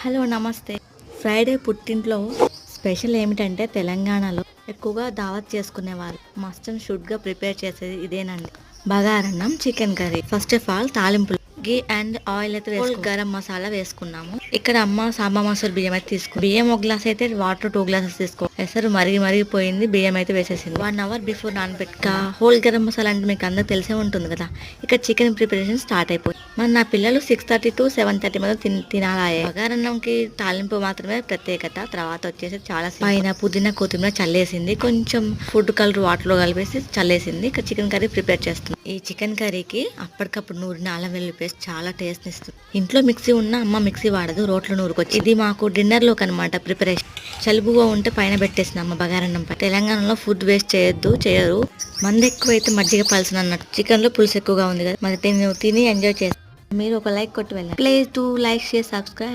Hello నమస్తే. Friday పుట్టింట్లో special ఏమిటంటే తెలంగాణలో ఎక్కువగా దావత్ చేసుకునేవారు. మస్ట్ అండ్ షుడ్‌గా ప్రిపేర్ చేసేది ఇదేనండి. బగారన్నం, chicken curry. First of all తాలింపులు ఘీ అండ్ ఆయిల్ అయితే వేసుకున్నాము. గరం మసాలా వేసుకున్నాము. ఇక్కడ అమ్మ సాంబా మసూర్ బియ్యం అయితే తీసుకుంది. బియ్యం ఒక గ్లాస్ అయితే వాటర్ 2 గ్లాసెస్ తీసుకో. ఎసరు మరిగిపోయింది. బియ్యం అయితే వేసేసింది. 1 అవర్ బిఫోర్ నానబెట్టుక హోల్ గరం మసాలా అంటే మీకు అందరికి తెలిసే ఉంటుంది కదా. ఇక చికెన్ ప్రిపరేషన్ స్టార్ట్ అయిపోయింది. మరి నా పిల్లలు 6:30 to 7:30 మధ్య తినాలాయే. బగారన్నంకి తాలింపు మాత్రమే ప్రత్యేకత. తర్వాత వచ్చేసి చాలా పైన పుదీనా కొత్తిమీర చల్లేసింది. కొంచెం ఫుడ్ కలర్ వాటర్ లో కలిపేసి చల్లేసింది. ఇక చికెన్ కర్రీ ప్రిపేర్ చేస్తుంది. ఈ చికెన్ కర్రీకి అప్పటికప్పుడు నూరిన అల్లం వెల్లుల్లి పేస్ట్ చాలా టేస్ట్ ఇస్తుంది. ఇంట్లో మిక్సీ ఉన్న అమ్మ మిక్సీ వాడదు, రోట్లో నూరుకొచ్చి. ఇది మాకు డిన్నర్ లోకి అనమాట ప్రిపరేషన్. జలుబుగా ఉంటే పైన పెట్టేసింది అమ్మ బగారన్నం పై. తెలంగాణలో ఫుడ్ వేస్ట్ చేయరు. మంది ఎక్కువ అయితే మజ్జిగ పలసన అన్నట్టు. చికెన్ లో పులుసు ఎక్కువగా ఉంది కదా, మరి తిని ఎంజాయ్ చేస్తాను. మీరు ఒక లైక్ కొట్టి వెళ్ళండి. Please to like, share, subscribe.